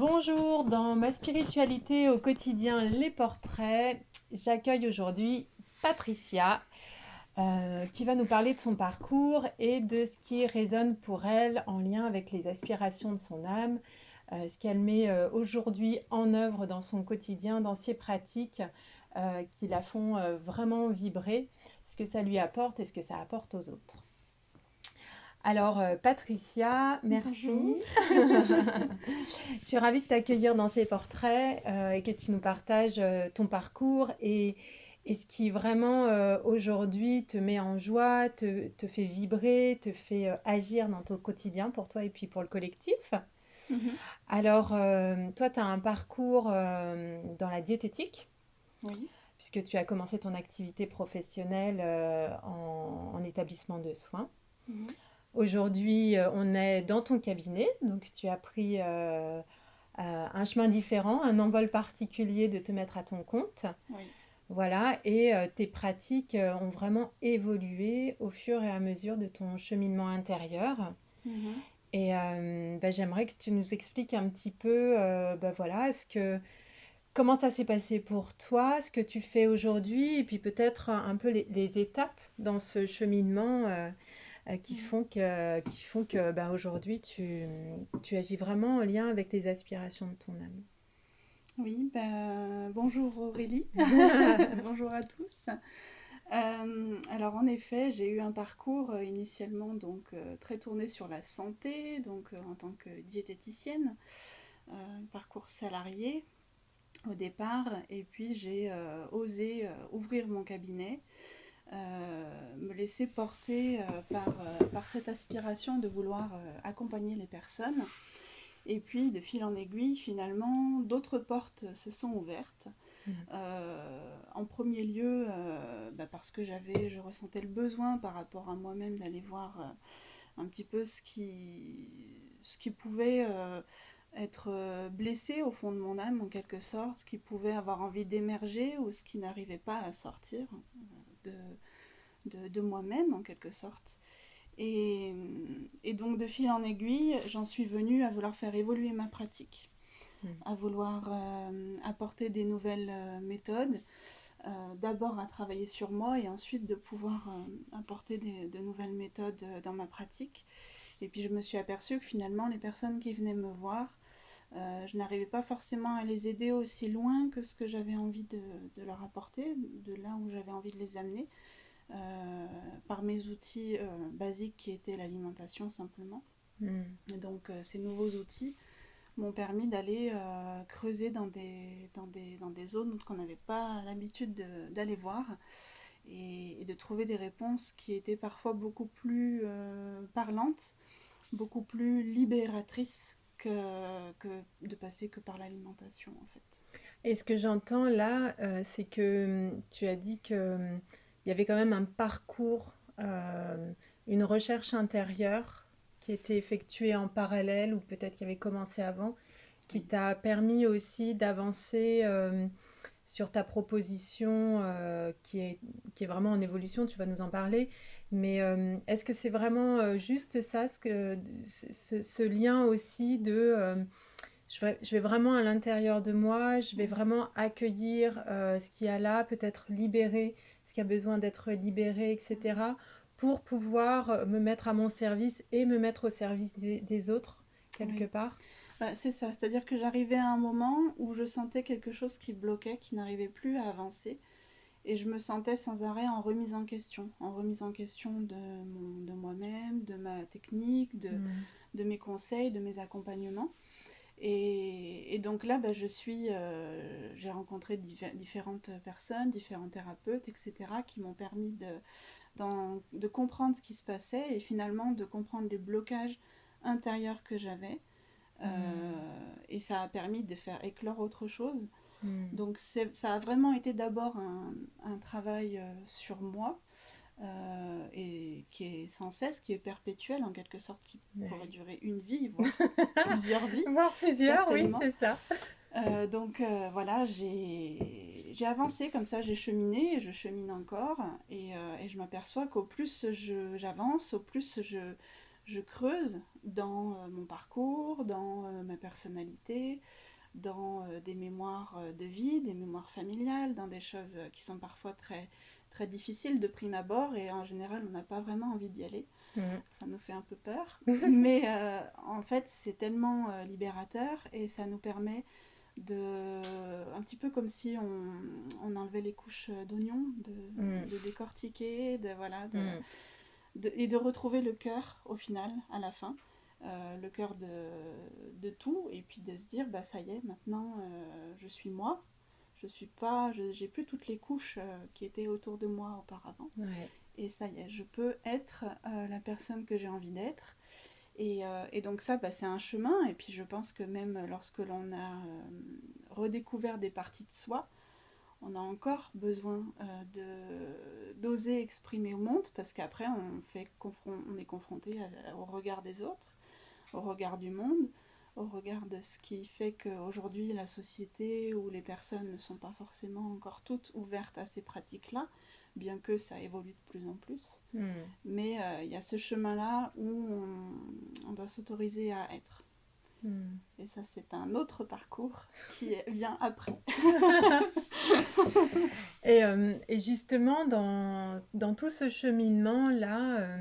Bonjour, dans ma spiritualité au quotidien, les portraits, j'accueille aujourd'hui Patricia qui va nous parler de son parcours et de ce qui résonne pour elle en lien avec les aspirations de son âme, ce qu'elle met aujourd'hui en œuvre dans son quotidien, dans ses pratiques qui la font vraiment vibrer, ce que ça lui apporte et ce que ça apporte aux autres. Alors, Patricia, Bonjour. merci. Je suis ravie de t'accueillir dans ces portraits et que tu nous partages ton parcours et ce qui vraiment aujourd'hui te met en joie, te fait vibrer, te fait agir dans ton quotidien pour toi et puis pour le collectif. Mhm. Alors, toi, tu as un parcours dans la diététique, Oui. puisque tu as commencé ton activité professionnelle en établissement de soins. Mhm. Aujourd'hui, on est dans ton cabinet, donc tu as pris un chemin différent, un envol particulier de te mettre à ton compte. Oui. Voilà, et tes pratiques ont vraiment évolué au fur et à mesure de ton cheminement intérieur. Mhm. Et j'aimerais que tu nous expliques un petit peu, voilà, comment ça s'est passé pour toi, ce que tu fais aujourd'hui, et puis peut-être un peu les étapes dans ce cheminement Mhm. qui font que aujourd'hui tu agis vraiment en lien avec les aspirations de ton Oui, bonjour Aurélie, bonjour à tous. Alors en effet, j'ai eu un parcours initialement très tourné sur la santé, en tant que diététicienne, un parcours salarié au départ, et puis j'ai osé ouvrir mon cabinet, me laisser porter par cette aspiration de vouloir accompagner les personnes. Et puis, de fil en aiguille, finalement, d'autres portes se sont ouvertes. âme. En premier lieu, parce que je ressentais le besoin par rapport à moi-même d'aller voir un petit peu ce qui pouvait être blessé au fond de mon âme, en quelque sorte, ce qui pouvait avoir envie d'émerger ou ce qui n'arrivait pas à sortir de, de moi-même, en quelque sorte. Et, et donc, de fil en aiguille, j'en suis venue à vouloir faire évoluer ma pratique, Mm. à vouloir apporter des nouvelles méthodes, d'abord à travailler sur moi et ensuite de pouvoir apporter de nouvelles méthodes dans ma pratique. Et puis je me suis aperçue que finalement les personnes qui venaient me voir, je n'arrivais pas forcément à les aider aussi loin que ce que j'avais envie de leur apporter, de là où j'avais envie de les amener, par mes outils basiques qui étaient l'alimentation simplement. Mm. Et donc ces nouveaux outils m'ont permis d'aller creuser dans des zones qu'on n'avait pas l'habitude d'aller voir et de trouver des réponses qui étaient parfois beaucoup plus parlantes, beaucoup plus libératrices que de passer que par l'alimentation en fait. Et ce que j'entends là, c'est que tu as dit que il y avait quand même un parcours, une recherche intérieure qui était effectuée en parallèle ou peut-être qui avait commencé avant, qui Oui, t'a permis aussi d'avancer sur ta proposition qui est vraiment en évolution, tu vas nous en parler. Mais est-ce que c'est vraiment juste ça, ce lien aussi de je vais vraiment à l'intérieur de moi, je vais oui, vraiment accueillir ce qu'il y a là, peut-être libérer ce qui a besoin d'être libéré, oui, etc., pour pouvoir me mettre à mon service et me mettre au service des autres, quelque oui. part. C'est ça, c'est-à-dire que j'arrivais à un moment où je sentais quelque chose qui bloquait, qui n'arrivait plus à avancer. Et je me sentais sans arrêt en remise en question de moi-même, de ma technique, Mm. de mes conseils, de mes accompagnements. Et donc là, j'ai rencontré différentes personnes, différents thérapeutes, etc., qui m'ont permis de comprendre ce qui se passait et finalement de comprendre les blocages intérieurs que j'avais. Mm. Et ça a permis de faire éclore autre chose. Mm. Donc ça a vraiment été d'abord un travail sur moi, et qui est sans cesse, qui est perpétuel en quelque sorte, qui pourrait Ouais. durer une vie, voire plusieurs vies, Voir plusieurs, oui, certainement. c'est ça. Voilà, j'ai avancé comme ça, j'ai cheminé, et je chemine encore, et je m'aperçois qu'au plus j'avance, au plus je creuse dans mon parcours, dans ma personnalité, dans des mémoires de vie, des mémoires familiales, dans des choses qui sont parfois très, très difficiles de prime abord et en général on n'a pas vraiment envie d'y aller. Ça nous fait un peu peur, mais en fait c'est tellement libérateur et ça nous permet un petit peu comme si on enlevait les couches d'oignons, de décortiquer, et de retrouver le cœur au final, à la fin, le cœur de tout, et puis de se dire bah ça y est, maintenant je suis moi, je suis pas, j'ai plus toutes les couches qui étaient autour de moi auparavant, et ça y est, je peux être la personne que j'ai envie d'être. Et donc ça, bah, c'est un chemin, et puis je pense que même lorsque l'on a redécouvert des parties de soi, on a encore besoin d'oser exprimer au monde, parce qu'après on est confronté au regard des autres, au regard du monde, au regard de ce qui fait qu'aujourd'hui la société ou les personnes ne sont pas forcément encore toutes ouvertes à ces pratiques-là, bien que ça évolue de plus en plus. Mais il y a ce chemin-là où on doit s'autoriser à être. Et ça, c'est un autre parcours qui vient après. Et justement, dans tout ce cheminement-là,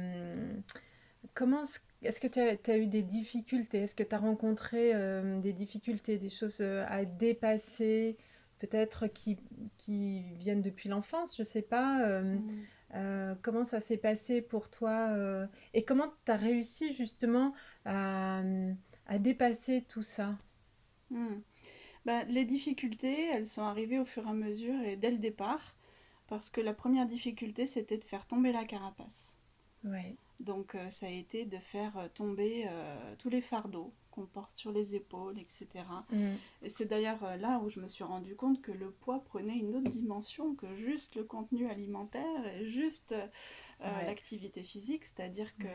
est-ce que tu as eu des difficultés? Est-ce que tu as rencontré des difficultés, des choses à dépasser, peut-être qui viennent depuis l'enfance, je sais pas. Comment ça s'est passé pour toi et comment tu as réussi justement à, à dépasser tout ça? Hmm. Bah, les difficultés, elles sont arrivées au fur et à mesure et dès le départ, parce que la première difficulté, c'était de faire tomber la carapace. Ouais. Donc ça a été de faire tomber tous les fardeaux qu'on porte sur les épaules, etc. Et c'est d'ailleurs là où je me suis rendu compte que le poids prenait une autre dimension que juste le contenu alimentaire et juste l'activité physique, c'est-à-dire que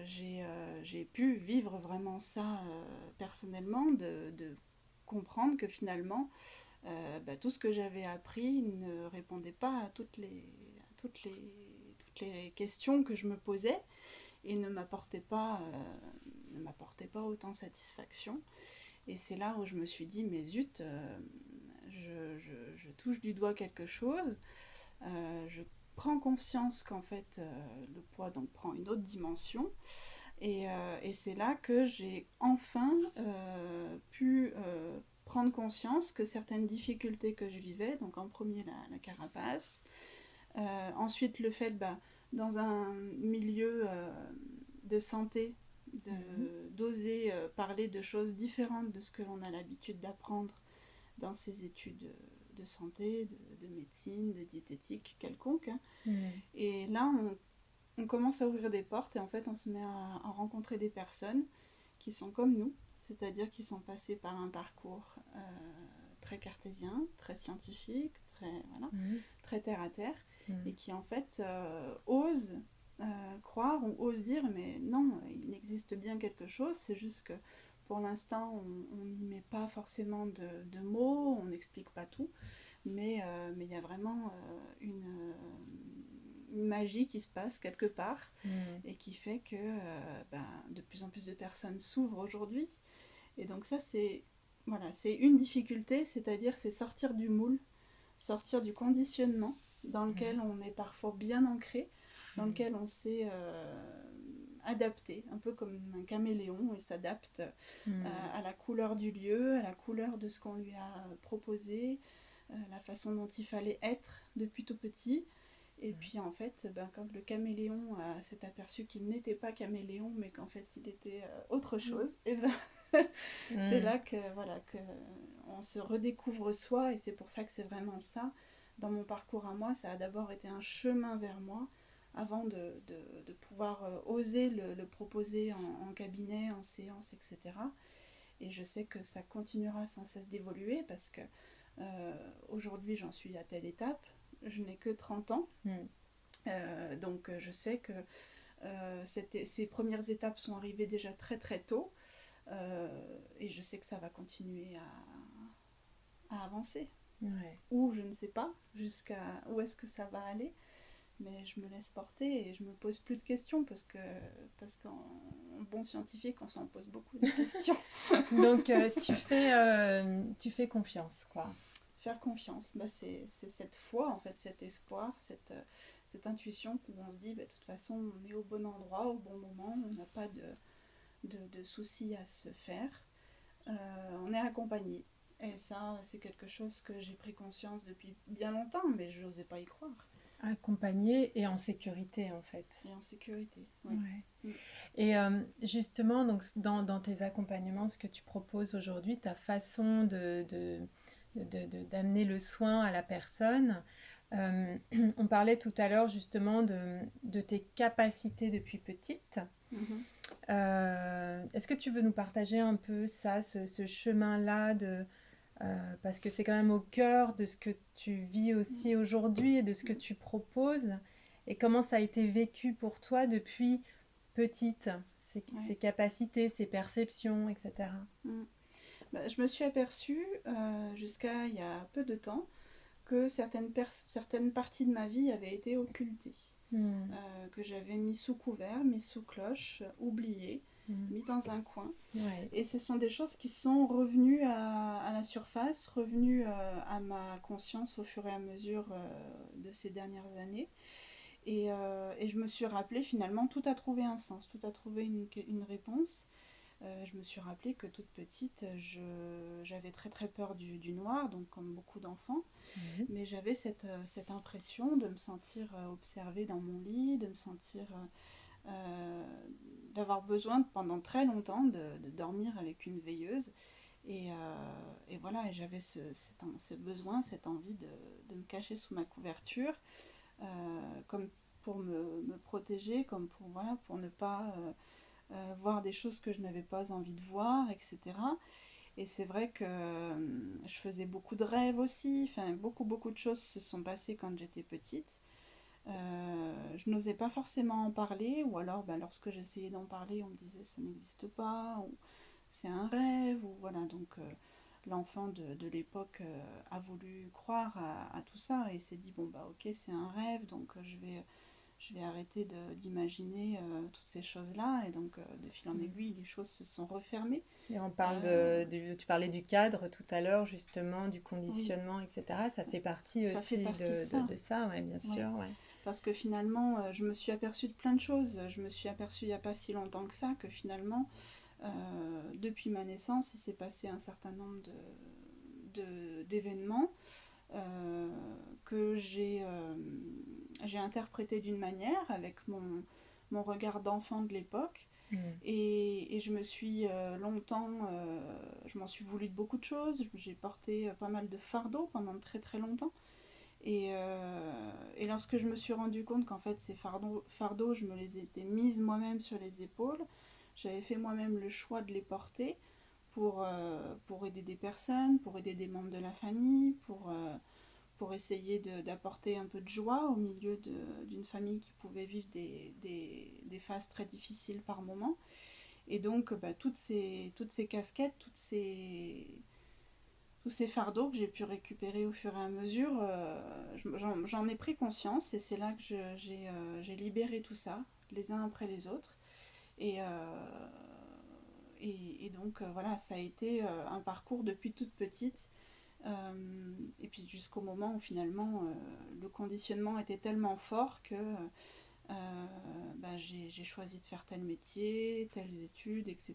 j'ai pu vivre vraiment ça personnellement, de comprendre que finalement tout ce que j'avais appris ne répondait pas à toutes les questions que je me posais et ne m'apportait pas autant satisfaction. Et c'est là où je me suis dit, mais zut, je touche du doigt quelque chose, je prends conscience qu'en fait le poids donc prend une autre dimension. Et c'est là que j'ai enfin pu prendre conscience que certaines difficultés que je vivais, donc en premier la carapace, ensuite le fait, dans un milieu de santé, d'oser parler de choses différentes de ce que l'on a l'habitude d'apprendre dans ses études de santé, de médecine, de diététique quelconque. Et là, on commence à ouvrir des portes et en fait, on se met à rencontrer des personnes qui sont comme nous, c'est-à-dire qui sont passées par un parcours très cartésien, très scientifique, très terre à terre, et qui en fait osent croire ou osent dire mais non, il existe bien quelque chose, c'est juste que pour l'instant on n'y met pas forcément de mots, on n'explique pas tout, mais il y a vraiment une magie qui se passe quelque part et qui fait que de plus en plus de personnes s'ouvrent aujourd'hui. Et donc ça c'est une difficulté, c'est-à-dire c'est sortir du moule, sortir du conditionnement dans lequel on est parfois bien ancré, dans lequel on s'est adapté, un peu comme un caméléon, et s'adapte à la couleur du lieu, à la couleur de ce qu'on lui a proposé, la façon dont il fallait être depuis tout petit. Et puis en fait, quand le caméléon s'est aperçu qu'il n'était pas caméléon, mais qu'en fait il était autre chose, et c'est là que on se redécouvre soi, et c'est pour ça que c'est vraiment ça. Dans mon parcours à moi, ça a d'abord été un chemin vers moi, avant de pouvoir oser le proposer en cabinet, en séance, etc. Et je sais que ça continuera sans cesse d'évoluer, parce que aujourd'hui j'en suis à telle étape, je n'ai que 30 ans, donc je sais que ces premières étapes sont arrivées déjà très très tôt, et je sais que ça va continuer à avancer. Ouais. Ou je ne sais pas jusqu'à où est-ce que ça va aller, mais je me laisse porter et je me pose plus de questions parce qu'en bon scientifique, on s'en pose beaucoup de questions. Donc, tu fais confiance, quoi. Faire confiance, c'est cette foi, en fait, cet espoir, cette intuition où on se dit, bah, de toute façon, on est au bon endroit, au bon moment, on n'a pas de soucis à se faire. On est accompagné. Et ça, c'est quelque chose que j'ai pris conscience depuis bien longtemps, mais je n'osais pas y croire. Accompagné et en sécurité, en fait. Et en sécurité, oui. Ouais. Mm. Et justement, donc, dans tes accompagnements, ce que tu proposes aujourd'hui, ta façon d'amener le soin à la personne, euh, on parlait tout à l'heure justement de tes capacités depuis petite. Mhm. Est-ce que tu veux nous partager un peu ça, ce chemin-là parce que c'est quand même au cœur de ce que tu vis aussi aujourd'hui et de ce que tu proposes et comment ça a été vécu pour toi depuis petite, Ouais. ces capacités, ces perceptions, etc. Mm. Bah, je me suis aperçue, jusqu'à il y a peu de temps, que certaines parties de ma vie avaient été occultées. Hmm. Que j'avais mis sous couvert, mis sous cloche, oubliées, Hmm. mis dans un coin. Ouais. Et ce sont des choses qui sont revenues à la surface, revenues à ma conscience au fur et à mesure de ces dernières années. Et je me suis rappelé finalement, tout a trouvé un sens, tout a trouvé une réponse. Je me suis rappelé que toute petite, j'avais très très peur du noir, donc comme beaucoup d'enfants. Mhm. Mais j'avais cette impression de me sentir observée dans mon lit, de me sentir euh, d'avoir besoin pendant très longtemps de dormir avec une veilleuse. Et voilà, et j'avais ce besoin, cette envie de me cacher sous ma couverture, comme pour me protéger, comme voilà, pour ne pas voir des choses que je n'avais pas envie de voir, etc. Et c'est vrai que je faisais beaucoup de rêves aussi, enfin beaucoup de choses se sont passées quand j'étais petite. Je n'osais pas forcément en parler, ou alors lorsque j'essayais d'en parler, on me disait ça n'existe pas, ou c'est un rêve, ou voilà. Donc l'enfant de l'époque a voulu croire à tout ça et s'est dit bon bah ok c'est un rêve, donc je vais arrêter d'imaginer toutes ces choses-là. Et donc de fil en aiguille, les choses se sont refermées. Et on parle Euh, tu parlais du cadre tout à l'heure, justement, du oui, conditionnement, etc. Ça fait partie ça fait aussi partie de ça. de ça, ouais, bien Oui. sûr, ouais. Parce que finalement, je me suis aperçue de plein de choses. Je me suis aperçue il n'y a pas si longtemps que ça que finalement, depuis ma naissance, il s'est passé un certain nombre d'événements euh, que j'ai interprétés d'une manière avec mon regard d'enfant de l'époque. Mm. Et je me suis longtemps, je m'en suis voulu de beaucoup de choses. J'ai porté pas mal de fardeaux pendant très très longtemps. Et lorsque je me suis rendu compte qu'en fait ces fardeaux, je me les étais mises moi-même sur les épaules, j'avais fait moi-même le choix de les porter pour aider des personnes, pour aider des membres de la famille, pour essayer d'apporter un peu de joie au milieu d'une famille qui pouvait vivre des phases très difficiles par moment. Et donc toutes ces casquettes, tous ces fardeaux que j'ai pu récupérer au fur et à mesure, j'en ai pris conscience et c'est là que j'ai libéré tout ça, les uns après les autres. Et, euh, et donc voilà, ça a été un parcours depuis toute petite. Et puis jusqu'au moment où finalement le conditionnement était tellement fort que j'ai choisi de faire tel métier, telles études, etc.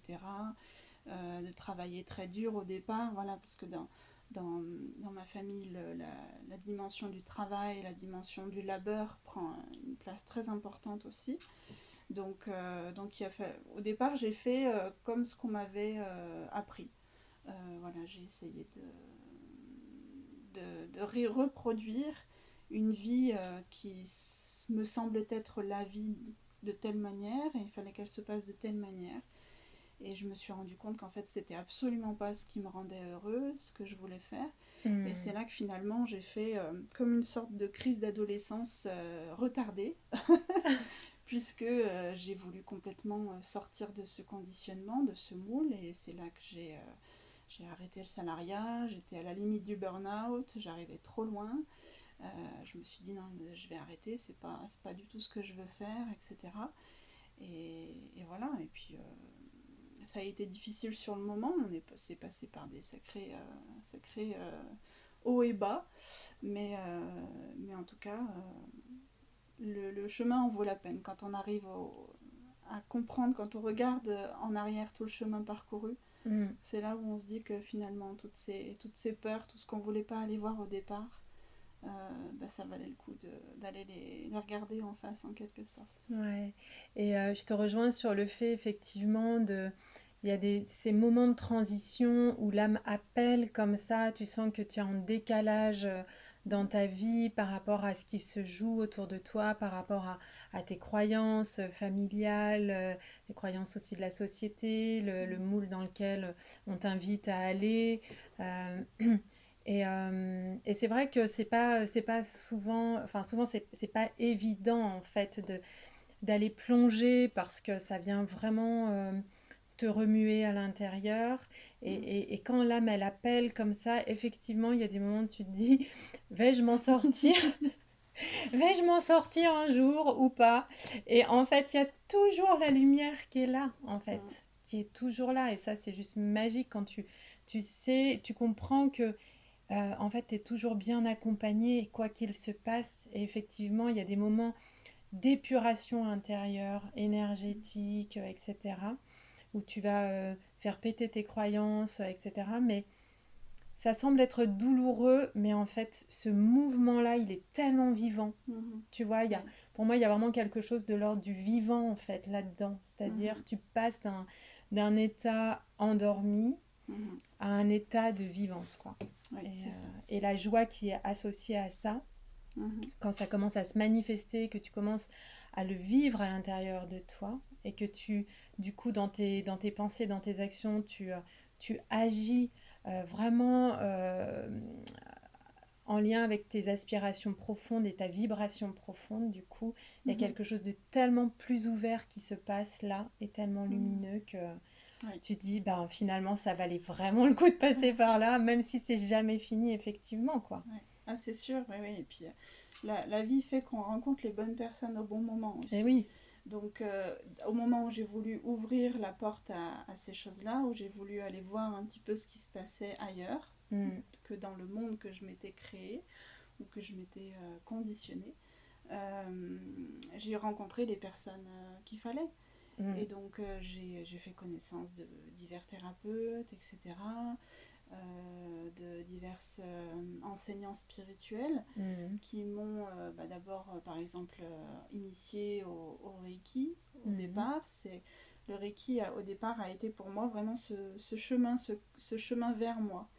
De travailler très dur au départ, voilà, parce que dans ma famille, la dimension du travail, la dimension du labeur prend une place très importante aussi. Donc au départ, j'ai fait comme ce qu'on m'avait appris. Voilà, j'ai essayé de reproduire une vie qui me semblait être la vie de telle manière, et il fallait qu'elle se passe de telle manière. Et je me suis rendu compte qu'en fait, c'était absolument pas ce qui me rendait heureuse, ce que je voulais faire. Et c'est Mm. là que finalement, j'ai fait comme une sorte de crise d'adolescence retardée, puisque j'ai voulu complètement sortir de ce conditionnement, de ce moule. Et c'est là que j'ai arrêté le salariat, j'étais à la limite du burn-out, j'arrivais trop loin. Je me suis dit non, je vais arrêter, c'est pas du tout ce que je veux faire, etc. Et voilà, et puis ça a été difficile sur le moment, c'est passé par des sacrés hauts et bas, mais en tout cas, le chemin en vaut la peine. Quand on arrive à comprendre, quand on regarde en arrière tout le chemin parcouru, Mm. c'est là où on se dit que finalement toutes ces peurs, tout ce qu'on voulait pas aller voir au départ, ça valait le coup d'aller les regarder en face en quelque sorte. Ouais. Et je te rejoins sur le fait effectivement il y a ces moments de transition où l'âme appelle comme ça, tu sens que tu es en décalage dans ta vie par rapport à ce qui se joue autour de toi, par rapport à tes croyances familiales, les croyances aussi de la société, le moule dans lequel on t'invite à aller. euh, et c'est vrai que c'est pas souvent, enfin souvent c'est pas évident en fait d'aller plonger parce que ça vient vraiment te remuer à l'intérieur. Mm. Et quand l'âme elle appelle comme ça, effectivement, il y a des moments où tu te dis, vais-je m'en sortir? Vais-je m'en sortir un jour ou pas? Et en fait, il y a toujours la lumière qui est là, en Mm. fait, qui est toujours là. Et ça, c'est juste magique quand tu sais, tu comprends que en fait, tu es toujours bien accompagné, quoi qu'il se passe. Et effectivement, il y a des moments d'épuration intérieure, énergétique, etc., où tu vas faire péter tes croyances, etc. Mais ça semble être douloureux, mais en fait, ce mouvement-là, il est tellement vivant. Mhm. Tu vois, Ouais. pour moi, il y a vraiment quelque chose de l'ordre du vivant, en fait, là-dedans. C'est-à-dire, Mhm. tu passes d'un état endormi Mhm. à un état de vivance, quoi. Oui, c'est ça. Et la joie qui est associée à ça, Mhm. quand ça commence à se manifester, que tu commences à le vivre à l'intérieur de toi et que du coup, dans tes pensées, dans tes actions, tu agis vraiment en lien avec tes aspirations profondes et ta vibration profonde, du coup, il y a Mhm. quelque chose de tellement plus ouvert qui se passe là et tellement Mhm. lumineux que Oui. tu dis, ben finalement, ça valait vraiment le coup de passer par là, même si c'est jamais fini, effectivement, quoi. Ouais. Ah, c'est sûr, oui, oui. Et puis, la vie fait qu'on rencontre les bonnes personnes au bon moment Et aussi. oui. Donc, au moment où j'ai voulu ouvrir la porte à ces choses-là, où j'ai voulu aller voir un petit peu ce qui se passait ailleurs, Mm. que dans le monde que je m'étais créé ou que je m'étais conditionné, j'ai rencontré les personnes qu'il fallait. Et Mm. donc, j'ai fait connaissance de divers thérapeutes, etc., de divers enseignants spirituels Mm. qui m'ont d'abord, par exemple, initié au Reiki au Mhm. départ. Le Reiki, au départ, a été pour moi vraiment ce chemin vers moi.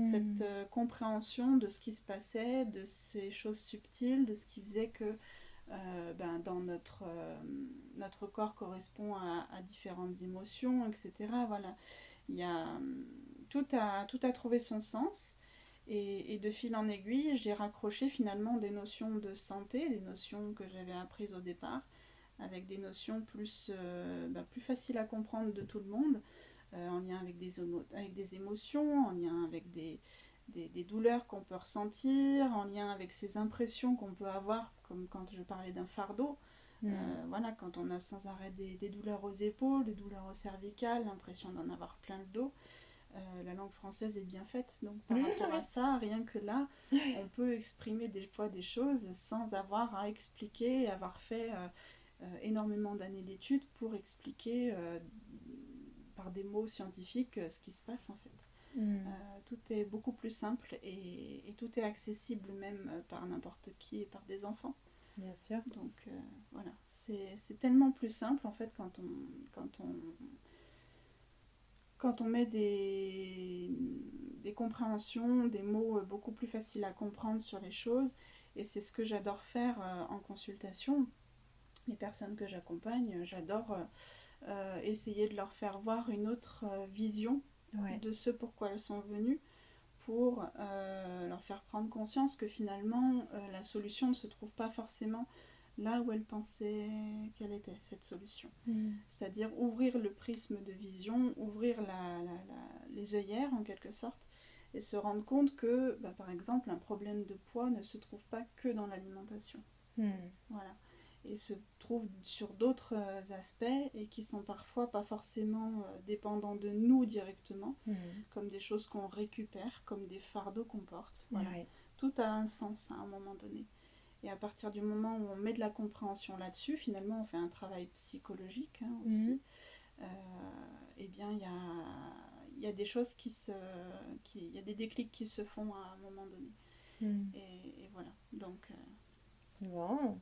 Cette Mhm. compréhension de ce qui se passait, de ces choses subtiles, de ce qui faisait que dans notre corps correspond à différentes émotions, etc. Voilà, il y a, tout a trouvé son sens. Et de fil en aiguille, j'ai raccroché finalement des notions de santé, des notions que j'avais apprises au départ, avec des notions plus faciles à comprendre de tout le monde, en lien avec avec des émotions, en lien avec des douleurs qu'on peut ressentir, en lien avec ces impressions qu'on peut avoir, comme quand je parlais d'un fardeau. Mm. Voilà, quand on a sans arrêt des douleurs aux épaules, des douleurs au cervical, l'impression d'en avoir plein le dos. La langue française est bien faite, donc par rapport à ça, rien que là, on peut exprimer des fois des choses sans avoir à expliquer, avoir fait énormément d'années d'études pour expliquer par des mots scientifiques ce qui se passe en fait. Mm. Tout est beaucoup plus simple et tout est accessible même par n'importe qui et par des enfants. Bien sûr. Donc voilà, c'est tellement plus simple en fait quand on met des compréhensions, des mots beaucoup plus faciles à comprendre sur les choses. Et c'est ce que j'adore faire en consultation. Les personnes que j'accompagne, j'adore essayer de leur faire voir une autre vision Ouais. de ce pourquoi elles sont venues pour leur faire prendre conscience que finalement la solution ne se trouve pas forcément là où elles pensaient qu'elle était, cette solution. Mm. C'est-à-dire ouvrir le prisme de vision, ouvrir les œillères en quelque sorte, et se rendre compte que, par exemple, un problème de poids ne se trouve pas que dans l'alimentation. Voilà. Et se trouve sur d'autres aspects et qui sont parfois pas forcément dépendants de nous directement, comme des choses qu'on récupère, comme des fardeaux qu'on porte. Voilà. Ouais. Tout a un sens à un moment donné. Et à partir du moment où on met de la compréhension là-dessus, finalement, on fait un travail psychologique aussi. Eh bien, il y a des choses il y a des déclics qui se font à un moment donné. Et voilà. Donc. Bon.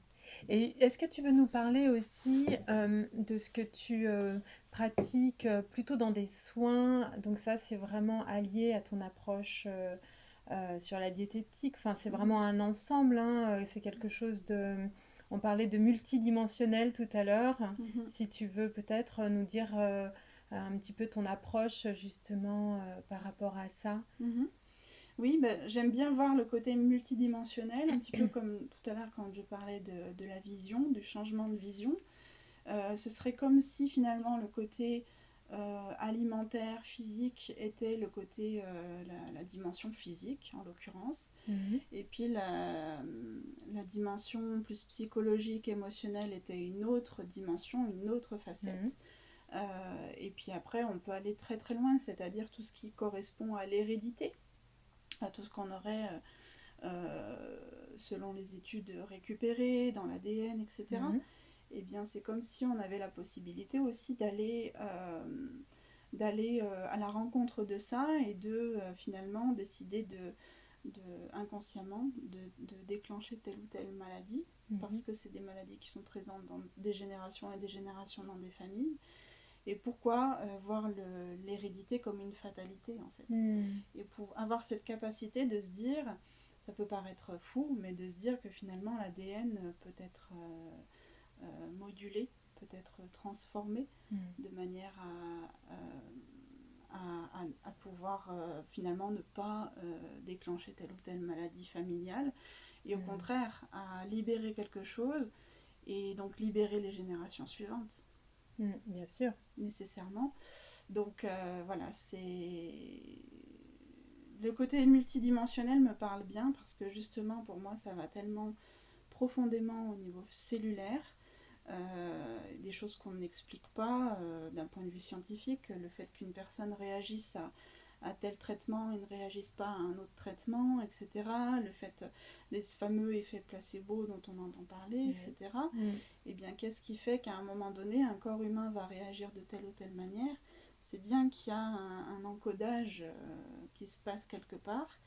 Et est-ce que tu veux nous parler aussi de ce que tu pratiques plutôt dans des soins? Donc ça, c'est vraiment allié à ton approche sur la diététique. Enfin, c'est vraiment un ensemble, hein. C'est quelque chose de... On parlait de multidimensionnel tout à l'heure. Si tu veux peut-être nous dire un petit peu ton approche justement par rapport à ça. Oui, j'aime bien voir le côté multidimensionnel, un petit peu comme tout à l'heure quand je parlais de la vision, du changement de vision. Ce serait comme si finalement le côté alimentaire, physique était le côté, la dimension physique en l'occurrence, et puis la dimension plus psychologique, émotionnelle était une autre dimension, une autre facette. Et puis après on peut aller très très loin, c'est-à-dire tout ce qui correspond à l'hérédité, à tout ce qu'on aurait selon les études récupérées dans l'ADN, etc. Eh bien, c'est comme si on avait la possibilité aussi d'aller à la rencontre de ça et de finalement décider inconsciemment de déclencher telle ou telle maladie, parce que c'est des maladies qui sont présentes dans des générations et des générations dans des familles. Et pourquoi voir l'hérédité comme une fatalité, en fait. Et pour avoir cette capacité de se dire, ça peut paraître fou, mais de se dire que finalement l'ADN peut être modulé, peut être transformé de manière à pouvoir finalement ne pas déclencher telle ou telle maladie familiale, et au contraire à libérer quelque chose et donc libérer les générations suivantes. Bien sûr. Nécessairement. Donc voilà, le côté multidimensionnel me parle bien parce que justement pour moi ça va tellement profondément au niveau cellulaire, des choses qu'on n'explique pas d'un point de vue scientifique, le fait qu'une personne réagisse à tel traitement et ne réagisse pas à un autre traitement, etc. Le fait, les fameux effets placebo dont on entend parler, etc. Et bien qu'est-ce qui fait qu'à un moment donné, un corps humain va réagir de telle ou telle manière? C'est bien qu'il y a un encodage qui se passe quelque part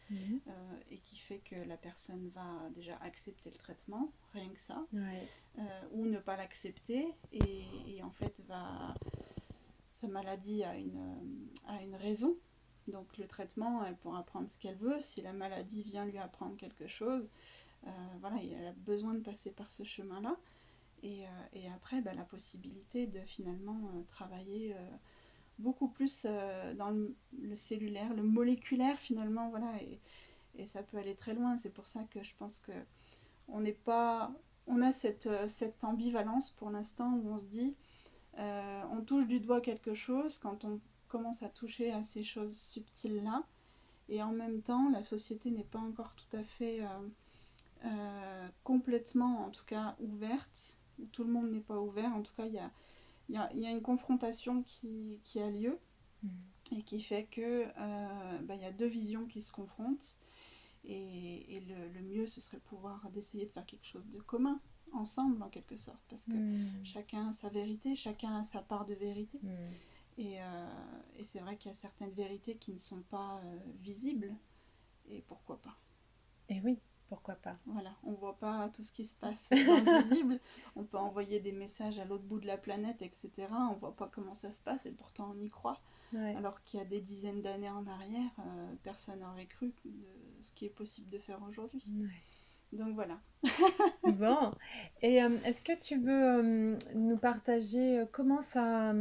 et qui fait que la personne va déjà accepter le traitement, rien que ça, ou ne pas l'accepter et en fait sa maladie a une raison. Donc le traitement, elle pourra prendre ce qu'elle veut. Si la maladie vient lui apprendre quelque chose, voilà, elle a besoin de passer par ce chemin-là. Et après, la possibilité de finalement travailler beaucoup plus dans le cellulaire, le moléculaire finalement, voilà, et ça peut aller très loin. C'est pour ça que je pense que on a cette ambivalence pour l'instant où on se dit, on touche du doigt quelque chose quand on commence à toucher à ces choses subtiles-là, et en même temps, la société n'est pas encore tout à fait complètement, en tout cas, ouverte. Tout le monde n'est pas ouvert. En tout cas, il y a une confrontation qui a lieu et qui fait que y a deux visions qui se confrontent. Et le mieux, ce serait d'essayer de faire quelque chose de commun, ensemble en quelque sorte, parce que chacun a sa vérité, chacun a sa part de vérité. Et c'est vrai qu'il y a certaines vérités qui ne sont pas visibles, et pourquoi pas. Et oui, pourquoi pas. Voilà, on voit pas tout ce qui se passe dans le visible, on peut envoyer des messages à l'autre bout de la planète, etc. On voit pas comment ça se passe, et pourtant on y croit. Alors qu'il y a des dizaines d'années en arrière, personne n'aurait cru de ce qui est possible de faire aujourd'hui. Donc voilà. Bon, et est-ce que tu veux nous partager comment ça,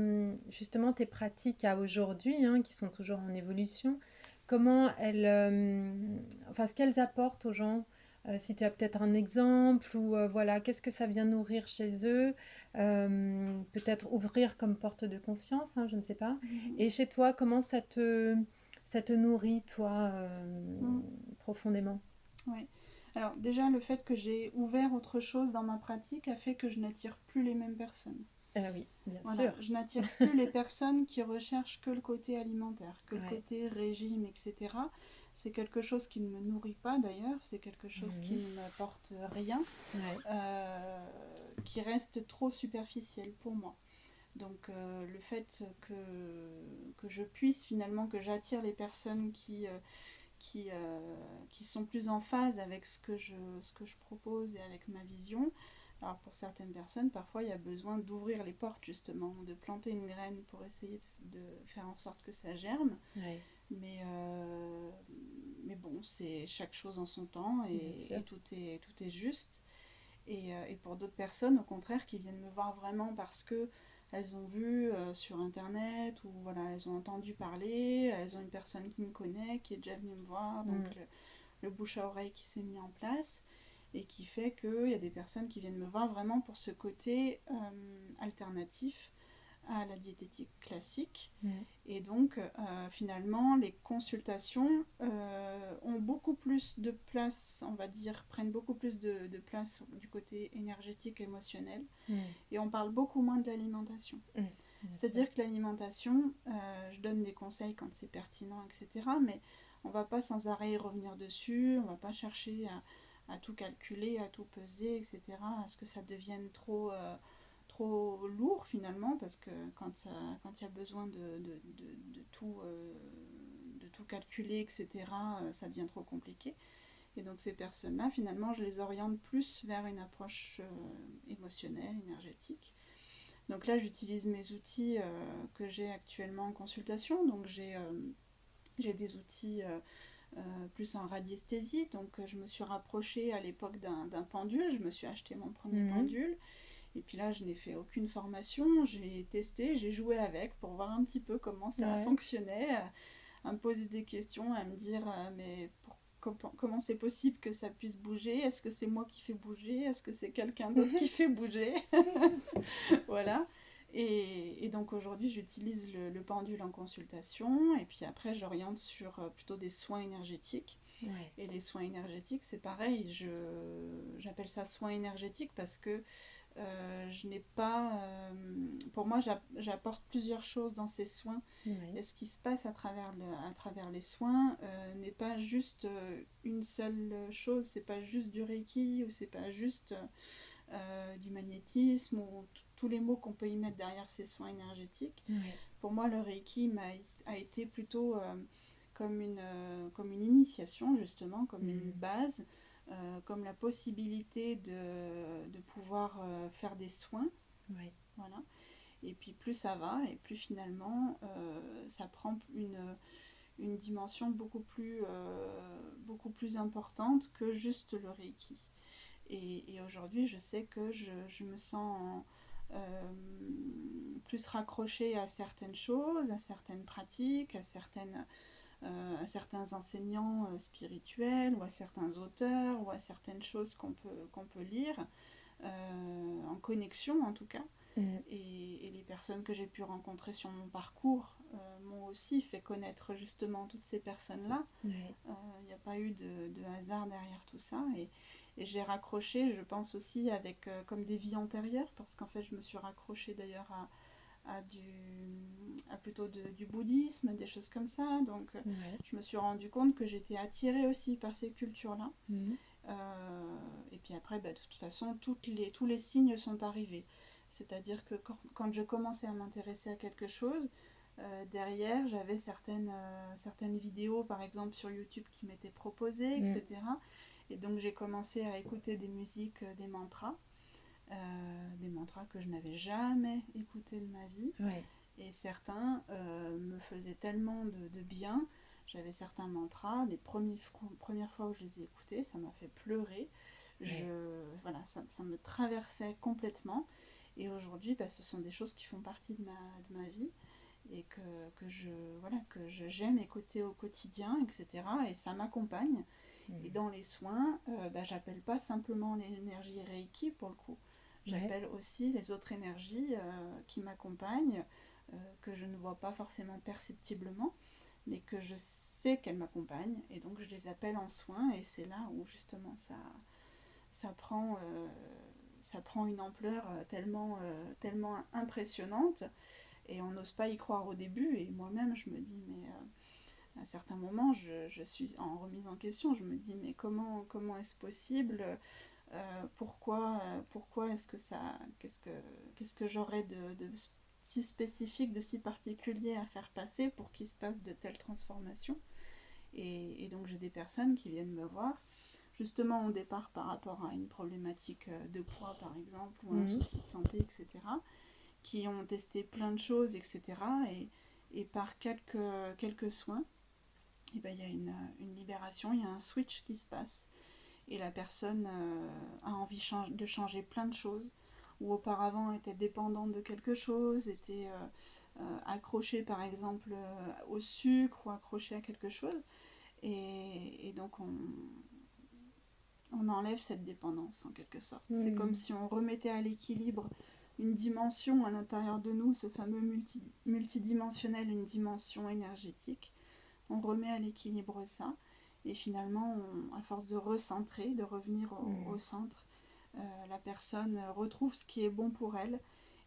justement, tes pratiques à aujourd'hui, qui sont toujours en évolution, comment elles, enfin, ce qu'elles apportent aux gens, si tu as peut-être un exemple, ou voilà, qu'est-ce que ça vient nourrir chez eux, peut-être ouvrir comme porte de conscience, je ne sais pas. Et chez toi, comment ça te nourrit, toi, Mm. profondément? Ouais. Alors déjà, le fait que j'ai ouvert autre chose dans ma pratique a fait que je n'attire plus les mêmes personnes. Ah oui, bien Voilà, sûr. je n'attire plus les personnes qui recherchent que le côté alimentaire, que le Ouais. côté régime, etc. C'est quelque chose qui ne me nourrit pas d'ailleurs, c'est quelque chose qui Mhm. ne m'apporte rien, Ouais. euh, qui reste trop superficiel pour moi. Donc le fait que je puisse finalement, que j'attire les personnes qui sont plus en phase avec ce que je propose et avec ma vision. Alors pour certaines personnes, parfois il y a besoin d'ouvrir les portes justement, de planter une graine pour essayer de faire en sorte que ça germe. Ouais. Mais, euh, mais bon, c'est chaque chose en son temps Bien sûr. et tout est juste. Et pour d'autres personnes, au contraire, qui viennent me voir vraiment parce que elles ont vu sur internet ou voilà, elles ont entendu parler, elles ont une personne qui me connaît, qui est déjà venue me voir, donc Mm. le bouche à oreille qui s'est mis en place et qui fait qu'il y a des personnes qui viennent me voir vraiment pour ce côté alternatif à la diététique classique. Mm. Et donc, finalement, les consultations ont beaucoup plus de place, on va dire, prennent beaucoup plus de place du côté énergétique, émotionnel, Mm. et on parle beaucoup moins de l'alimentation. Mm. Bien sûr. C'est-à-dire que l'alimentation, je donne des conseils quand c'est pertinent, etc., mais on ne va pas sans arrêt y revenir dessus, on ne va pas chercher à tout calculer, à tout peser, etc., à ce que ça devienne trop lourd finalement, parce que quand il y a besoin de tout calculer, etc., ça devient trop compliqué. Et donc ces personnes-là, finalement, je les oriente plus vers une approche émotionnelle, énergétique. Donc là, j'utilise mes outils que j'ai actuellement en consultation. Donc j'ai des outils plus en radiesthésie. Donc je me suis rapprochée à l'époque d'un pendule. Je me suis acheté mon premier Mhm. pendule. Et puis là, je n'ai fait aucune formation. J'ai testé, j'ai joué avec pour voir un petit peu comment ça Ouais. fonctionnait. À me poser des questions, à me dire mais comment c'est possible que ça puisse bouger? Est-ce que c'est moi qui fais bouger? Est-ce que c'est quelqu'un d'autre qui fait bouger? Voilà. Et donc aujourd'hui, j'utilise le pendule en consultation et puis après, j'oriente sur plutôt des soins énergétiques. Ouais. Et les soins énergétiques, c'est pareil, j'appelle ça soins énergétiques parce que je n'ai pas. Pour moi, j'apporte plusieurs choses dans ces soins. Ouais. Et ce qui se passe à travers les soins n'est pas juste une seule chose, c'est pas juste du reiki ou c'est pas juste du magnétisme ou tous les mots qu'on peut y mettre derrière ces soins énergétiques. Ouais. Pour moi, le Reiki a été plutôt comme une initiation, justement, comme une Mhm. base, comme la possibilité de pouvoir faire des soins. Ouais. Voilà. Et puis plus ça va, et plus finalement, ça prend une dimension beaucoup plus importante que juste le Reiki. Et aujourd'hui, je sais que je me sens plus raccrochée à certaines choses, à certaines pratiques, à certains enseignants spirituels, ou à certains auteurs, ou à certaines choses qu'on peut lire, en connexion en tout cas. Mhm. Et les personnes que j'ai pu rencontrer sur mon parcours m'ont aussi fait connaître justement toutes ces personnes-là. Ouais. Il n'y a pas eu de hasard derrière tout ça. Et j'ai raccroché, je pense aussi, avec comme des vies antérieures, parce qu'en fait, je me suis raccrochée d'ailleurs à plutôt du bouddhisme, des choses comme ça. Donc, Ouais. je me suis rendu compte que j'étais attirée aussi par ces cultures-là. Mhm. Et puis après, bah, de toute façon, tous les signes sont arrivés. C'est-à-dire que quand je commençais à m'intéresser à quelque chose, derrière, j'avais certaines vidéos, par exemple sur YouTube, qui m'étaient proposées, Mhm. etc. Et donc j'ai commencé à écouter des musiques, des mantras que je n'avais jamais écoutés de ma vie. Ouais. Et certains me faisaient tellement de bien. J'avais certains mantras, les premières fois où je les ai écoutés, ça m'a fait pleurer. Ouais. Voilà, ça me traversait complètement. Et aujourd'hui, bah, ce sont des choses qui font partie de ma vie et que j'aime écouter au quotidien, etc. Et ça m'accompagne. Et Mhm. dans les soins, bah, j'appelle pas simplement l'énergie Reiki pour le coup. Ouais. J'appelle aussi les autres énergies qui m'accompagnent, que je ne vois pas forcément perceptiblement, mais que je sais qu'elles m'accompagnent, et donc je les appelle en soins, et c'est là où justement ça prend, ça prend une ampleur tellement impressionnante, et on n'ose pas y croire au début, et moi-même je me dis, mais à certains moments je suis en remise en question, je me dis, mais comment est-ce possible, pourquoi est-ce que ça, qu'est-ce que j'aurais de si spécifique, de si particulier à faire passer pour qu'il se passe de telles transformations. Et donc j'ai des personnes qui viennent me voir, justement au départ par rapport à une problématique de poids par exemple, ou un souci de santé, etc., qui ont testé plein de choses, etc. Et par quelques soins, et ben, il y a une libération, il y a un switch qui se passe. Et la personne a envie de changer plein de choses, ou auparavant était dépendante de quelque chose, était accrochée par exemple au sucre, ou accrochée à quelque chose. Et donc on enlève cette dépendance en quelque sorte. C'est comme si on remettait à l'équilibre une dimension à l'intérieur de nous, ce fameux multidimensionnel, une dimension énergétique. On remet à l'équilibre ça, et finalement, à force de recentrer, de revenir au centre, la personne retrouve ce qui est bon pour elle,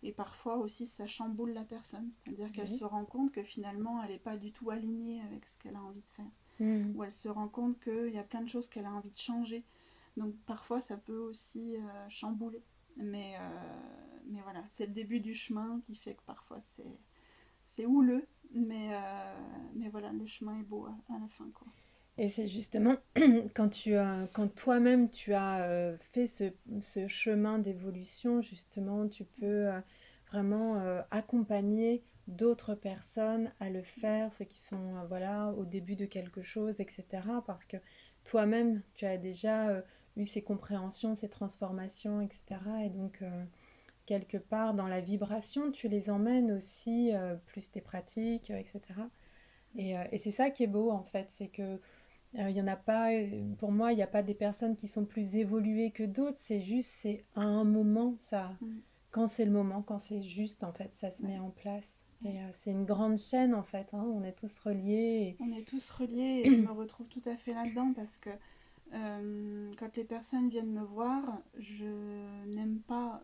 et parfois aussi ça chamboule la personne, c'est-à-dire qu'elle se rend compte que finalement elle n'est pas du tout alignée avec ce qu'elle a envie de faire, ou elle se rend compte qu'il y a plein de choses qu'elle a envie de changer. Donc parfois ça peut aussi chambouler, mais voilà, c'est le début du chemin qui fait que parfois c'est houleux, mais voilà, le chemin est beau à la fin, quoi. Et c'est justement quand toi-même tu as fait ce chemin d'évolution, justement, tu peux vraiment accompagner d'autres personnes à le faire, ceux qui sont voilà, au début de quelque chose, etc. Parce que toi-même, tu as déjà eu ces compréhensions, ces transformations, etc. Et donc, quelque part, dans la vibration, tu les emmènes aussi, plus tes pratiques, etc. Et c'est ça qui est beau, en fait, c'est que il y en a pas, pour moi, il n'y a pas des personnes qui sont plus évoluées que d'autres, c'est juste, c'est à un moment, ça, quand c'est le moment, quand c'est juste, en fait, ça se met en place. Et c'est une grande chaîne, en fait, hein, on est tous reliés. On est tous reliés, et je me retrouve tout à fait là-dedans, parce que quand les personnes viennent me voir, je n'aime pas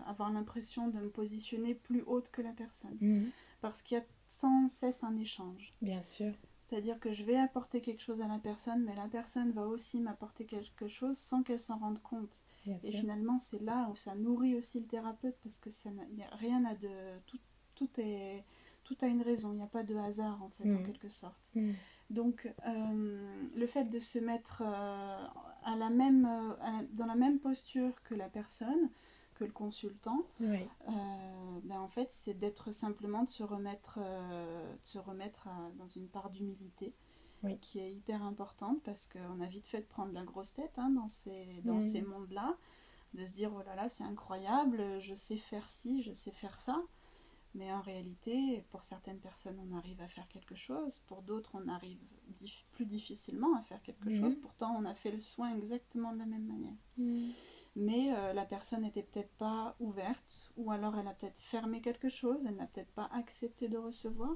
avoir l'impression de me positionner plus haute que la personne, parce qu'il y a sans cesse un échange. Bien sûr. C'est-à-dire que je vais apporter quelque chose à la personne, mais la personne va aussi m'apporter quelque chose sans qu'elle s'en rende compte. Bien Et sûr. finalement, c'est là où ça nourrit aussi le thérapeute, parce que rien n'a de... Tout est... Tout a une raison, il n'y a pas de hasard en fait, en quelque sorte. Donc, le fait de se mettre dans la même posture que la personne, que le consultant, ben en fait, c'est d'être simplement de se remettre dans une part d'humilité, qui est hyper importante, parce qu'on a vite fait de prendre la grosse tête, hein, dans ces mondes-là, de se dire, oh là là, c'est incroyable, je sais faire ci, je sais faire ça. Mais en réalité, pour certaines personnes, on arrive à faire quelque chose. Pour d'autres, on arrive plus difficilement à faire quelque chose. Pourtant, on a fait le soin exactement de la même manière. Mais la personne n'était peut-être pas ouverte, ou alors elle a peut-être fermé quelque chose, elle n'a peut-être pas accepté de recevoir.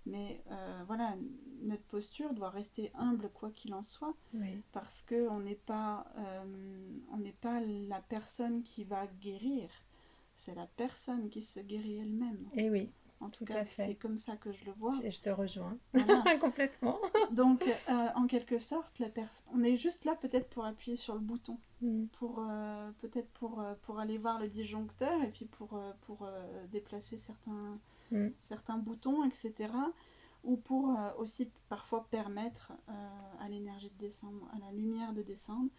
Mais voilà, notre posture doit rester humble quoi qu'il en soit, parce qu'on n'est pas la personne qui va guérir. C'est la personne qui se guérit elle-même. Et oui, En tout tout cas, à fait. c'est comme ça que je le vois. Je te rejoins. Voilà. Complètement. Donc, en quelque sorte, on est juste là peut-être pour appuyer sur le bouton, peut-être pour aller voir le disjoncteur, et puis pour déplacer certains boutons, etc. Ou pour aussi parfois permettre à l'énergie de descendre, à la lumière de descendre,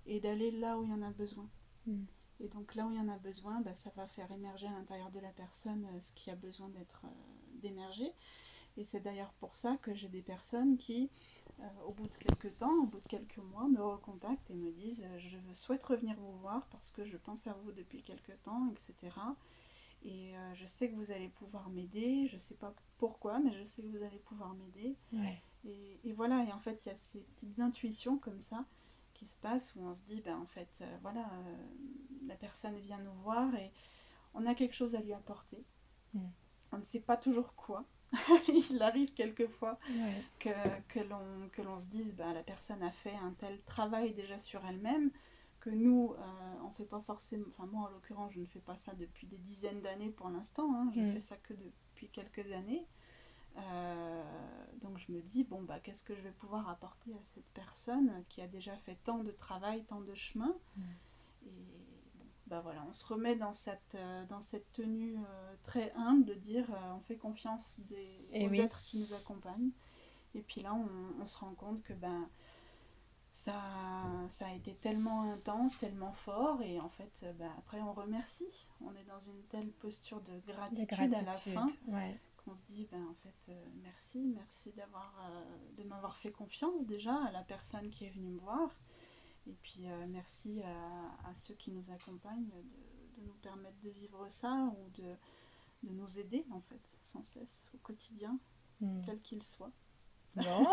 et d'aller là où il y en a besoin. Et donc là où il y en a besoin, bah, ça va faire émerger à l'intérieur de la personne ce qui a besoin d'émerger. Et c'est d'ailleurs pour ça que j'ai des personnes qui, au bout de quelques temps, au bout de quelques mois, me recontactent et me disent je souhaite revenir vous voir parce que je pense à vous depuis quelques temps, etc. Et je sais que vous allez pouvoir m'aider, je ne sais pas pourquoi, mais je sais que vous allez pouvoir m'aider. Et voilà, et en fait, il y a ces petites intuitions comme ça qui se passent, où on se dit, ben, en fait, voilà, la personne vient nous voir et on a quelque chose à lui apporter. On ne sait pas toujours quoi, Il arrive quelquefois Ouais. que l'on se dise la personne a fait un tel travail déjà sur elle-même que nous, on fait pas forcément. Enfin, moi en l'occurrence, je ne fais pas ça depuis des dizaines d'années pour l'instant, hein, je fais ça que depuis quelques années. Donc je me dis, qu'est-ce que je vais pouvoir apporter à cette personne qui a déjà fait tant de travail, tant de chemin. Et voilà, on se remet dans cette tenue très humble de dire on fait confiance aux Oui. êtres qui nous accompagnent. Et puis là, on se rend compte que ça a été tellement intense, tellement fort, et en fait, après on remercie. On est dans une telle posture de De gratitude à la gratitude, fin ouais. qu'on se dit, en fait, merci de m'avoir fait confiance déjà à la personne qui est venue me voir. Et puis merci à ceux qui nous accompagnent de nous permettre de vivre ça ou de nous aider en fait sans cesse au quotidien, quel qu'il soit. Bon.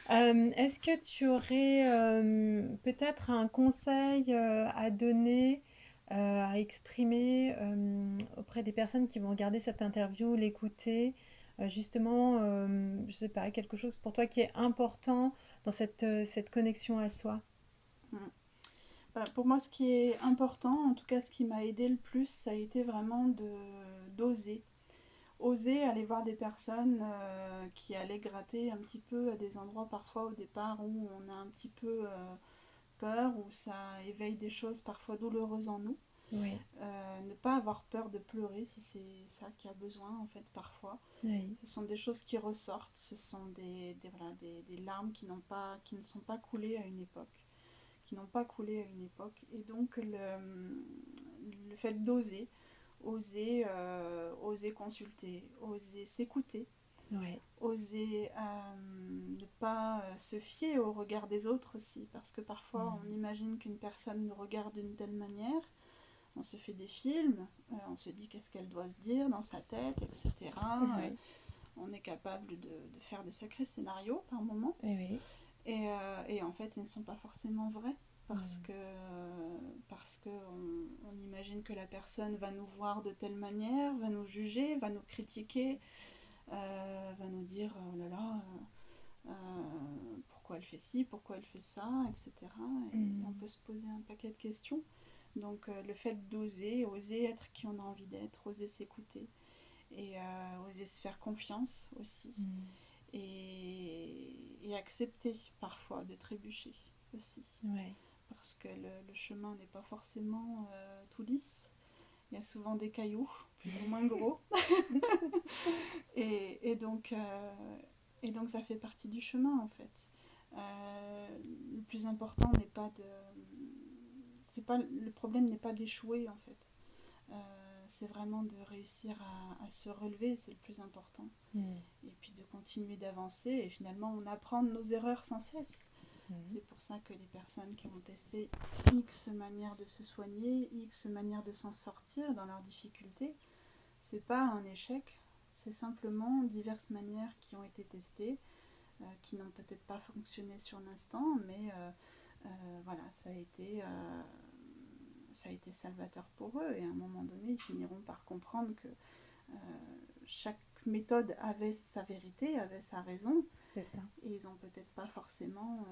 Est-ce que tu aurais peut-être un conseil à donner, à exprimer auprès des personnes qui vont regarder cette interview, l'écouter, justement, je sais pas, quelque chose pour toi qui est important dans cette connexion à soi? Mm. Pour moi, ce qui est important, en tout cas ce qui m'a aidé le plus, ça a été vraiment d'oser. Oser aller voir des personnes qui allaient gratter un petit peu à des endroits parfois au départ où on a un petit peu peur, où ça éveille des choses parfois douloureuses en nous. Oui, Ne pas avoir peur de pleurer si c'est ça qui a besoin en fait parfois. oui. Ce sont des choses qui ressortent, ce sont des larmes qui ne sont pas coulées à une époque, qui n'ont pas coulé à une époque. Et donc le fait d'oser, oser consulter, oser s'écouter, Ouais. oser ne pas se fier au regard des autres aussi, parce que parfois on imagine qu'une personne nous regarde d'une telle manière, on se fait des films, on se dit qu'est-ce qu'elle doit se dire dans sa tête, etc. Ouais. On est capable de faire des sacrés scénarios par moment. Oui. Et en fait, ils ne sont pas forcément vrais parce Mm. que on imagine que la personne va nous voir de telle manière, va nous juger, va nous critiquer, va nous dire oh là là, pourquoi elle fait ci, pourquoi elle fait ça, etc. Et on Mm. peut se poser un paquet de questions. Donc le fait d'oser, oser être qui on a envie d'être, oser s'écouter et oser se faire confiance aussi Mm. et accepter parfois de trébucher aussi. Ouais. Parce que le chemin n'est pas forcément tout lisse. Il y a souvent des cailloux, plus ou moins gros. et, et, donc, euh, et donc ça fait partie du chemin en fait. Le plus important n'est pas de... le problème n'est pas d'échouer en fait. C'est vraiment de réussir à se relever, c'est le plus important. Mm. Et puis de continuer d'avancer. Et finalement, on apprend de nos erreurs sans cesse. Mm. C'est pour ça que les personnes qui ont testé X manières de se soigner, X manières de s'en sortir dans leurs difficultés, c'est pas un échec, c'est simplement diverses manières qui ont été testées, qui n'ont peut-être pas fonctionné sur l'instant, mais voilà, ça a été salvateur pour eux. Et à un moment donné, ils finiront par comprendre que chaque méthode avait sa vérité, avait sa raison, C'est ça. et ils n'ont peut-être pas forcément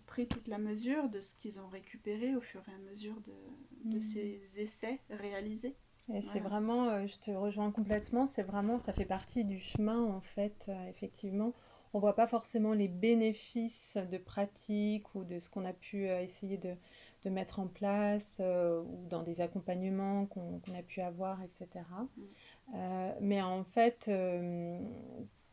pris toute la mesure de ce qu'ils ont récupéré au fur et à mesure de Mm. ces essais réalisés. Et c'est Voilà. vraiment, je te rejoins complètement, c'est vraiment, ça fait partie du chemin en fait, effectivement. On voit pas forcément les bénéfices de pratique ou de ce qu'on a pu essayer de mettre en place ou dans des accompagnements qu'on a pu avoir, etc. Mm. Mais en fait,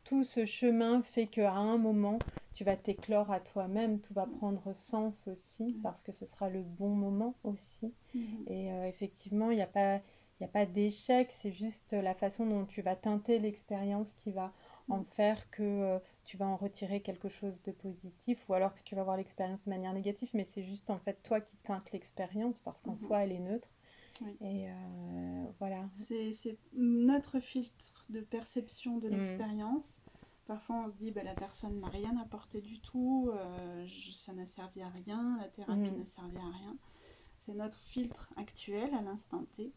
tout ce chemin fait qu'à un moment, tu vas t'éclore à toi-même, tout va Mm. prendre sens aussi, Ouais. parce que ce sera le bon moment aussi. Mm. Et effectivement, il y a pas d'échec, c'est juste la façon dont tu vas teinter l'expérience qui va en Mm. faire que tu vas en retirer quelque chose de positif, ou alors que tu vas voir l'expérience de manière négative, mais c'est juste en fait toi qui teintes l'expérience, parce qu'en Mm. soi, elle est neutre. Oui. Et voilà. C'est notre filtre de perception de Mm. l'expérience. Parfois, on se dit la personne n'a rien apporté du tout, ça n'a servi à rien, la thérapie Mm. n'a servi à rien. C'est notre filtre actuel à l'instant T.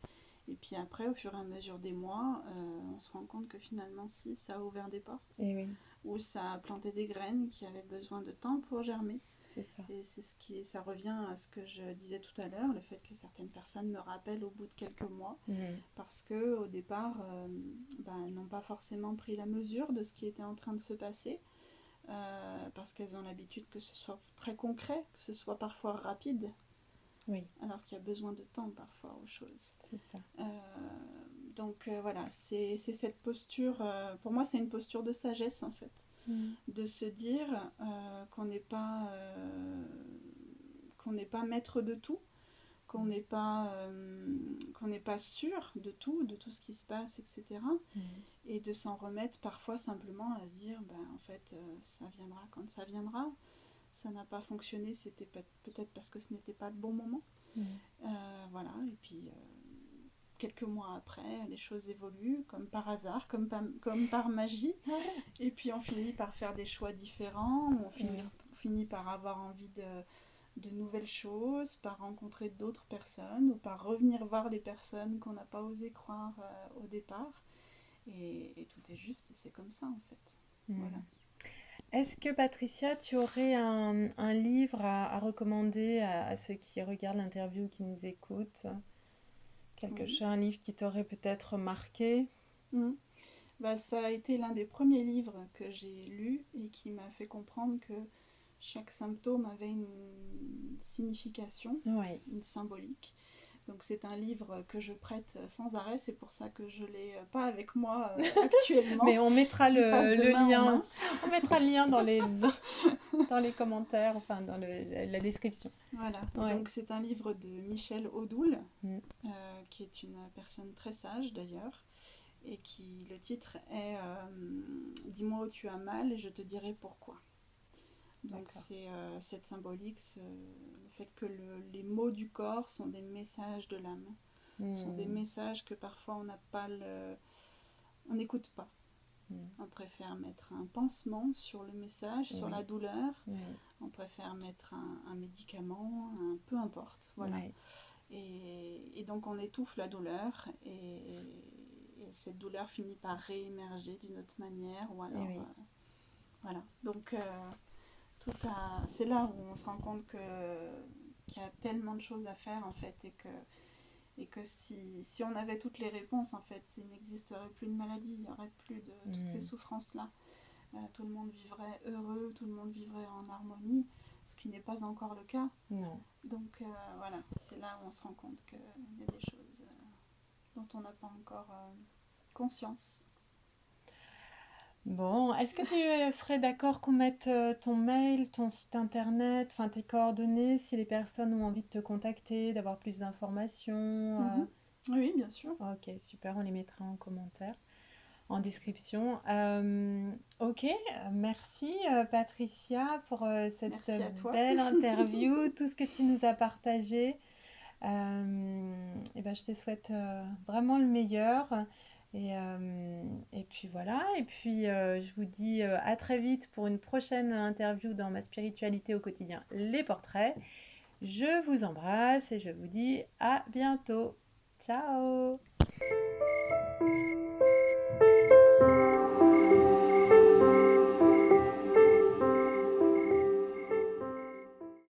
Et puis après, au fur et à mesure des mois, on se rend compte que finalement, si, ça a ouvert des portes, Et oui, ou ça a planté des graines qui avaient besoin de temps pour germer. c'est ça. Et ça revient à ce que je disais tout à l'heure, le fait que certaines personnes me rappellent au bout de quelques mois, parce que au départ, elles n'ont pas forcément pris la mesure de ce qui était en train de se passer, parce qu'elles ont l'habitude que ce soit très concret, que ce soit parfois rapide, Oui, alors qu'il y a besoin de temps parfois aux choses. c'est ça. Donc voilà, c'est cette posture, pour moi c'est une posture de sagesse en fait, de se dire qu'on n'est pas maître de tout, qu'on n'est pas sûr de tout ce qui se passe, etc. Et de s'en remettre parfois simplement à se dire, en fait, ça viendra quand ça viendra. Ça n'a pas fonctionné, c'était peut-être parce que ce n'était pas le bon moment. Voilà, et puis quelques mois après, les choses évoluent comme par hasard, comme par magie. Et puis on finit par faire des choix différents, on finit par avoir envie de nouvelles choses, par rencontrer d'autres personnes ou par revenir voir les personnes qu'on n'a pas osé croire au départ. Et tout est juste et c'est comme ça en fait. Voilà. Est-ce que Patricia, tu aurais un livre à recommander à ceux qui regardent l'interview, qui nous écoutent? Quelque chose, un livre qui t'aurait peut-être marqué? Ça a été l'un des premiers livres que j'ai lu et qui m'a fait comprendre que chaque symptôme avait une signification, une symbolique. Donc c'est un livre que je prête sans arrêt, c'est pour ça que je ne l'ai pas avec moi actuellement. Mais on mettra le lien. On mettra le lien dans les commentaires, enfin dans la description. Voilà. Donc c'est un livre de Michel Odoul, qui est une personne très sage d'ailleurs, et le titre est Dis-moi où tu as mal et je te dirai pourquoi. Donc c'est cette symbolique, le fait que les mots du corps sont des messages de l'âme, sont des messages que parfois on n'a pas on n'écoute pas. On préfère mettre un pansement sur le message, sur la douleur. On préfère mettre un médicament, peu importe. Voilà. Et donc on étouffe la douleur et cette douleur finit par réémerger d'une autre manière. Ou alors, voilà. Donc c'est là où on se rend compte qu'il y a tellement de choses à faire en fait et que si on avait toutes les réponses, en fait, il n'existerait plus de maladie, il n'y aurait plus de toutes ces souffrances-là. Tout le monde vivrait heureux, tout le monde vivrait en harmonie, ce qui n'est pas encore le cas. Non. Donc voilà, c'est là où on se rend compte qu'il y a des choses dont on n'a pas encore conscience. Bon, est-ce que tu serais d'accord qu'on mette ton mail, ton site internet, enfin tes coordonnées, si les personnes ont envie de te contacter, d'avoir plus d'informations? Oui, bien sûr. Ok, super, on les mettra en commentaire, en description. Ok, merci Patricia pour cette belle interview, tout ce que tu nous as partagé. Et ben, je te souhaite vraiment le meilleur. Et puis voilà, et puis je vous dis à très vite pour une prochaine interview dans ma spiritualité au quotidien, les portraits. Je vous embrasse et je vous dis à bientôt. Ciao!